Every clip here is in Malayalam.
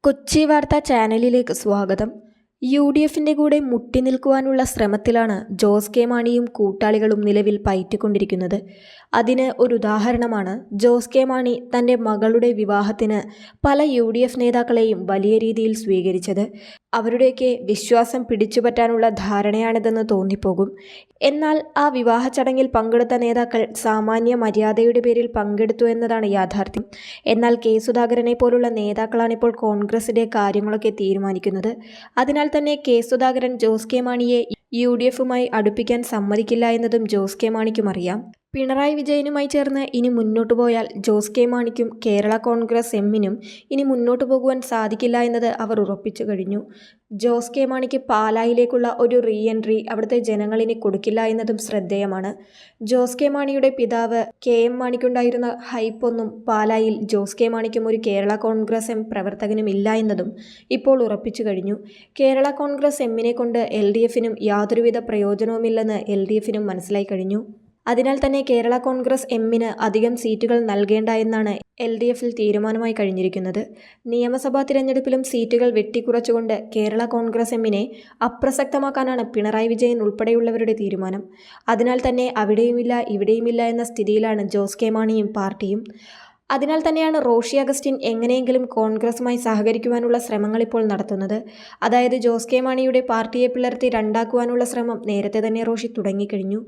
കൊച്ചി വാർത്താ ചാനലിലേക്ക് സ്വാഗതം. യു.ഡി.എഫിൻ്റെ കൂടെ മുട്ടിനിൽക്കുവാനുള്ള ശ്രമത്തിലാണ് ജോസ് കെ മാണിയും കൂട്ടാളികളും നിലവിൽ പയറ്റിക്കൊണ്ടിരിക്കുന്നത്. അതിന് ഒരു ഉദാഹരണമാണ് ജോസ് കെ മാണി തൻ്റെ മകളുടെ വിവാഹത്തിന് പല യു.ഡി.എഫ് നേതാക്കളെയും വലിയ രീതിയിൽ സ്വീകരിച്ചത്. അവരുടെയൊക്കെ വിശ്വാസം പിടിച്ചുപറ്റാനുള്ള ധാരണയാണിതെന്ന് തോന്നിപ്പോകും. എന്നാൽ ആ വിവാഹ ചടങ്ങിൽ പങ്കെടുത്ത നേതാക്കൾ സാമാന്യ മര്യാദയുടെ പേരിൽ പങ്കെടുത്തു എന്നതാണ് യാഥാർത്ഥ്യം. എന്നാൽ കെ സുധാകരനെ പോലുള്ള നേതാക്കളാണിപ്പോൾ കോൺഗ്രസിൻ്റെ കാര്യങ്ങളൊക്കെ തീരുമാനിക്കുന്നത്. അതിനാൽ തന്നെ കെ സുധാകരൻ ജോസ് കെ മാണിയെ യു.ഡി.എഫുമായി അടുപ്പിക്കാൻ സമ്മതിക്കില്ല എന്നതും ജോസ് കെ മാണിക്കും അറിയാം. പിണറായി വിജയനുമായി ചേർന്ന് ഇനി മുന്നോട്ടു പോയാൽ ജോസ് കെ മാണിക്കും കേരള കോൺഗ്രസ് എമ്മിനും ഇനി മുന്നോട്ടു പോകുവാൻ സാധിക്കില്ല എന്നത് അവർ ഉറപ്പിച്ചു കഴിഞ്ഞു. ജോസ് കെ മാണിക്ക് പാലായിലേക്കുള്ള ഒരു റീ എൻട്രി അവിടുത്തെ ജനങ്ങളിനി കൊടുക്കില്ല എന്നതും ശ്രദ്ധേയമാണ്. ജോസ് കെ മാണിയുടെ പിതാവ് കെ എം മാണിക്കുണ്ടായിരുന്ന ഹൈപ്പൊന്നും പാലായിൽ ജോസ് കെ മാണിക്കും ഒരു കേരള കോൺഗ്രസ് എം പ്രവർത്തകനും ഇല്ല എന്നതും ഇപ്പോൾ ഉറപ്പിച്ചു കഴിഞ്ഞു. കേരള കോൺഗ്രസ് എമ്മിനെ കൊണ്ട് LDFിനും യാതൊരുവിധ പ്രയോജനവുമില്ലെന്ന് LDFിനും മനസ്സിലായി കഴിഞ്ഞു. അതിനാൽ തന്നെ കേരള കോൺഗ്രസ് എമ്മിന് അധികം സീറ്റുകൾ നൽകേണ്ട എന്നാണ് LDFിൽ തീരുമാനമായി കഴിഞ്ഞിരിക്കുന്നത്. നിയമസഭാ തിരഞ്ഞെടുപ്പിലും സീറ്റുകൾ വെട്ടിക്കുറച്ചുകൊണ്ട് കേരള കോൺഗ്രസ് എമ്മിനെ അപ്രസക്തമാക്കാനാണ് പിണറായി വിജയൻ ഉൾപ്പെടെയുള്ളവരുടെ തീരുമാനം. അതിനാൽ തന്നെ അവിടെയുമില്ല ഇവിടെയുമില്ല എന്ന സ്ഥിതിയിലാണ് ജോസ് കെ മാണിയും പാർട്ടിയും. അതിനാൽ തന്നെയാണ് റോഷി അഗസ്റ്റിൻ എങ്ങനെയെങ്കിലും കോൺഗ്രസുമായി സഹകരിക്കുവാനുള്ള ശ്രമങ്ങൾ ഇപ്പോൾ നടത്തുന്നത്. അതായത് ജോസ് കെ മാണിയുടെ പാർട്ടിയെ പിളർത്തി രണ്ടാക്കുവാനുള്ള ശ്രമം നേരത്തെ തന്നെ റോഷി തുടങ്ങിക്കഴിഞ്ഞു.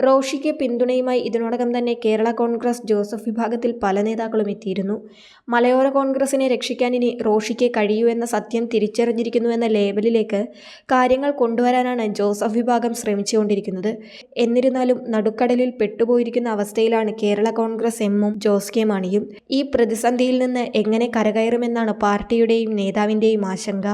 റോഷിക്ക് പിന്തുണയുമായി ഇതിനോടകം തന്നെ കേരള കോൺഗ്രസ് ജോസഫ് വിഭാഗത്തിൽ പല നേതാക്കളും എത്തിയിരുന്നു. മലയോര കോൺഗ്രസിനെ രക്ഷിക്കാൻ ഇനി റോഷിക്ക് കഴിയൂ എന്ന സത്യം തിരിച്ചറിഞ്ഞിരിക്കുന്നു എന്ന ലേബലിലേക്ക് കാര്യങ്ങൾ കൊണ്ടുവരാനാണ് ജോസഫ് വിഭാഗം ശ്രമിച്ചുകൊണ്ടിരിക്കുന്നത്. എന്നിരുന്നാലും നടുക്കടലിൽ പെട്ടുപോയിരിക്കുന്ന അവസ്ഥയിലാണ് കേരള കോൺഗ്രസ് എമ്മും ജോസ് കെ മാണിയും. ഈ പ്രതിസന്ധിയിൽ നിന്ന് എങ്ങനെ കരകയറുമെന്നാണ് പാർട്ടിയുടെയും നേതാവിൻ്റെയും ആശങ്ക.